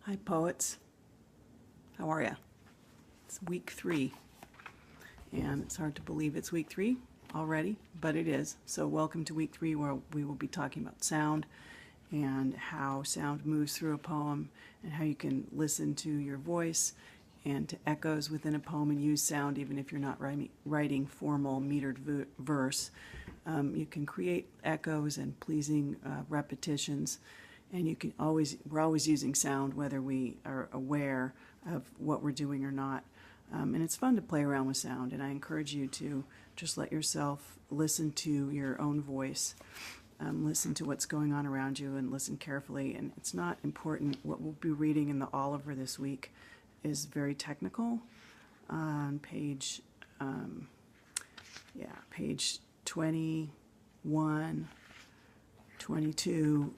Hi, poets. How are ya? It's week 3, and it's hard to believe it's week 3 already, but it is. So welcome to week 3, where we will be talking about sound and how sound moves through a poem and how you can listen to your voice and to echoes within a poem and use sound even if you're not writing formal metered verse. You can create echoes and pleasing repetitions, and we're always using sound whether we are aware of what we're doing or not. And it's fun to play around with sound, and I encourage you to just let yourself listen to your own voice. Listen to what's going on around you and listen carefully. And it's not important. What we'll be reading in the Oliver this week is very technical. On page 21, 22,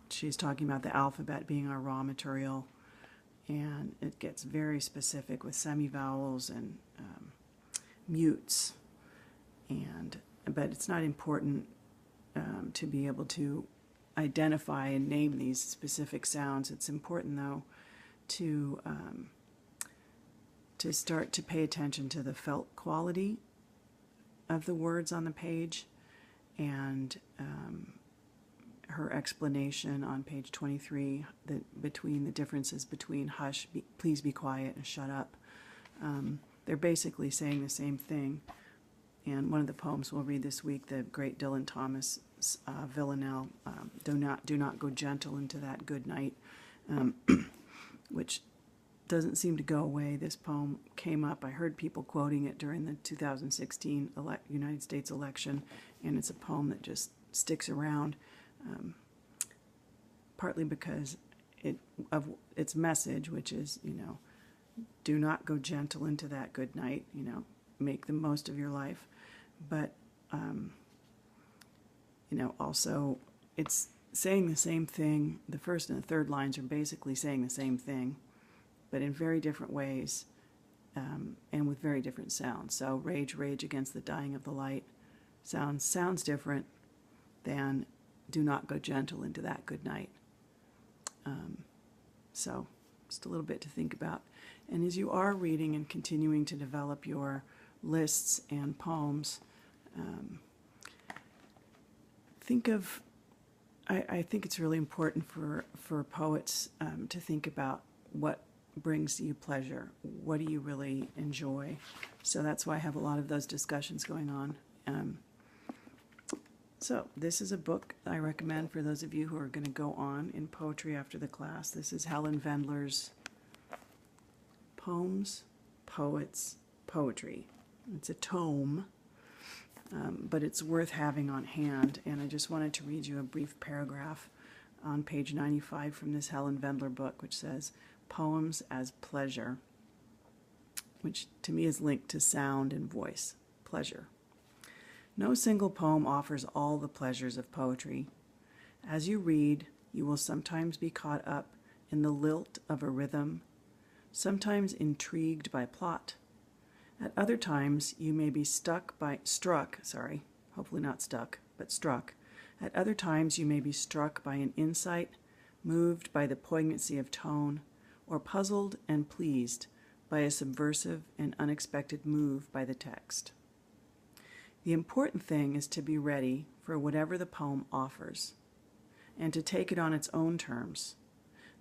she's talking about the alphabet being our raw material, and it gets very specific with semivowels and mutes. But it's not important to be able to identify and name these specific sounds. It's important, though, to start to pay attention to the felt quality of the words on the page, and her explanation on page 23 between the differences between hush, please be quiet, and shut up. They're basically saying the same thing. And one of the poems we'll read this week, the great Dylan Thomas Villanelle, do not go gentle into that good night, which doesn't seem to go away. This poem came up. I heard people quoting it during the 2016 United States election, and it's a poem that just sticks around, partly because of its message, which is, do not go gentle into that good night, make the most of your life. But, also it's saying the same thing. The first and the third lines are basically saying the same thing, but in very different ways, and with very different sounds. So rage, rage against the dying of the light sounds different than do not go gentle into that good night. So just a little bit to think about. And as you are reading and continuing to develop your lists and poems, I think it's really important for poets to think about what brings you pleasure. What do you really enjoy? So that's why I have a lot of those discussions going on. So this is a book I recommend for those of you who are going to go on in poetry after the class. This is Helen Vendler's Poems, Poets, Poetry. It's a tome, but it's worth having on hand. And I just wanted to read you a brief paragraph on page 95 from this Helen Vendler book, which says, Poems as Pleasure, which to me is linked to sound and voice. Pleasure. No single poem offers all the pleasures of poetry. As you read, you will sometimes be caught up in the lilt of a rhythm, sometimes intrigued by plot. At other times, you may be struck. At other times, you may be struck by an insight, moved by the poignancy of tone, or puzzled and pleased by a subversive and unexpected move by the text. The important thing is to be ready for whatever the poem offers, and to take it on its own terms,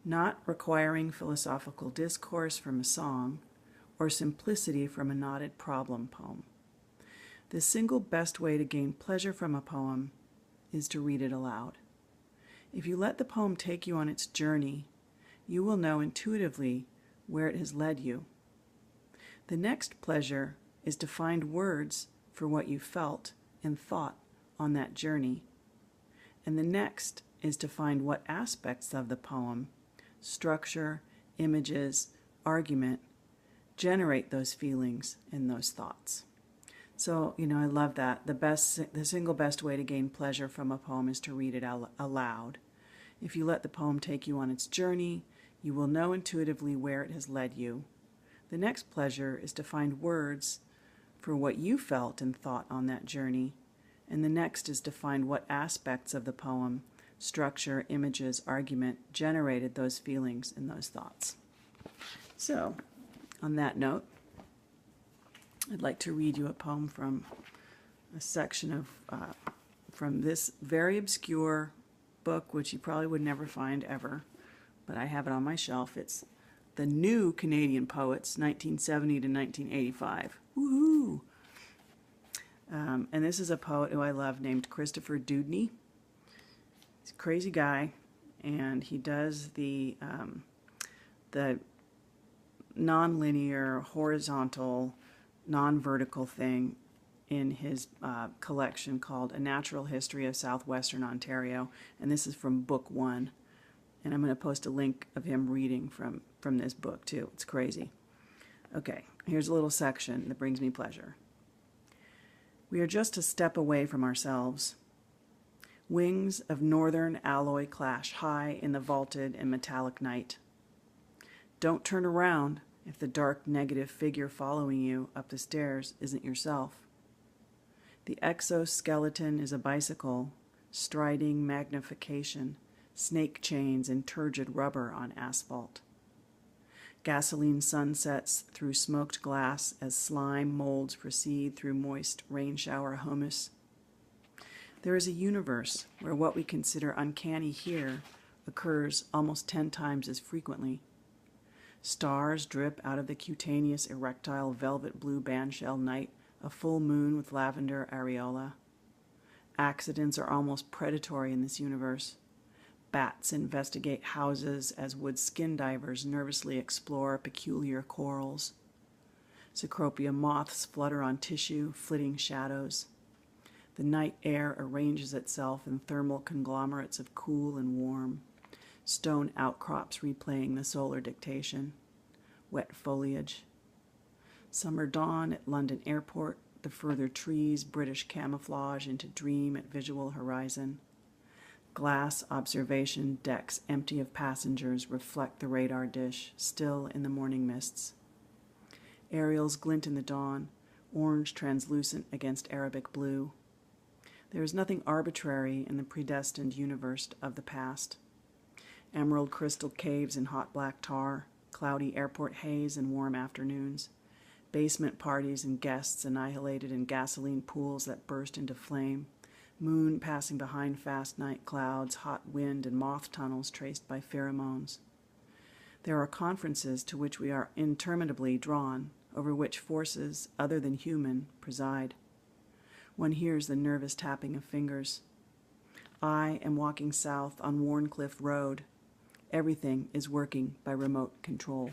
not requiring philosophical discourse from a song or simplicity from a knotted problem poem. The single best way to gain pleasure from a poem is to read it aloud. If you let the poem take you on its journey, you will know intuitively where it has led you. The next pleasure is to find words for what you felt and thought on that journey. And the next is to find what aspects of the poem, structure, images, argument, generate those feelings and those thoughts. So, I love that. The single best way to gain pleasure from a poem is to read it aloud. If you let the poem take you on its journey, you will know intuitively where it has led you. The next pleasure is to find words for what you felt and thought on that journey, and the next is to find what aspects of the poem, structure, images, argument generated those feelings and those thoughts. So, on that note, I'd like to read you a poem from a section of from this very obscure book, which you probably would never find ever, but I have it on my shelf. It's The New Canadian Poets, 1970 to 1985. Woohoo! And this is a poet who I love named Christopher Dewdney. He's a crazy guy, and he does the non-linear, horizontal, non-vertical thing in his collection called A Natural History of Southwestern Ontario, and this is from book 1. And I'm going to post a link of him reading from this book too. It's crazy. Okay, here's a little section that brings me pleasure. We are just a step away from ourselves. Wings of northern alloy clash high in the vaulted and metallic night. Don't turn around if the dark negative figure following you up the stairs isn't yourself. The exoskeleton is a bicycle, striding magnification, snake chains and turgid rubber on asphalt. Gasoline sunsets through smoked glass as slime molds proceed through moist rain shower humus. There is a universe where what we consider uncanny here occurs almost 10 times as frequently. Stars drip out of the cutaneous erectile velvet blue bandshell night, a full moon with lavender areola. Accidents are almost predatory in this universe. Bats investigate houses as would skin divers nervously explore peculiar corals. Cecropia moths flutter on tissue, flitting shadows. The night air arranges itself in thermal conglomerates of cool and warm. Stone outcrops replaying the solar dictation. Wet foliage. Summer dawn at London Airport, the further trees British camouflage into dream at visual horizon. Glass observation decks empty of passengers reflect the radar dish, still in the morning mists. Aerials glint in the dawn, orange translucent against Arabic blue. There is nothing arbitrary in the predestined universe of the past. Emerald crystal caves in hot black tar, cloudy airport haze and warm afternoons. Basement parties and guests annihilated in gasoline pools that burst into flame. Moon passing behind fast night clouds, hot wind and moth tunnels traced by pheromones. There are conferences to which we are interminably drawn, over which forces other than human preside. One hears the nervous tapping of fingers. I am walking south on Warncliffe Road. Everything is working by remote control.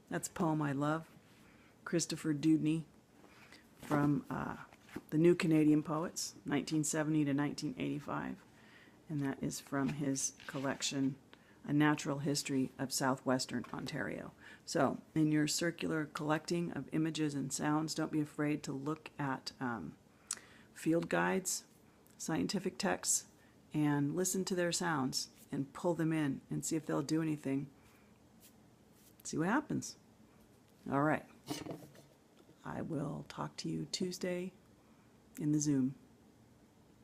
That's a poem I love. Christopher Dewdney from The New Canadian Poets, 1970 to 1985. And that is from his collection, A Natural History of Southwestern Ontario. So, in your circular collecting of images and sounds, don't be afraid to look at field guides, scientific texts, and listen to their sounds and pull them in and see if they'll do anything. See what happens. All right. I will talk to you Tuesday in the Zoom.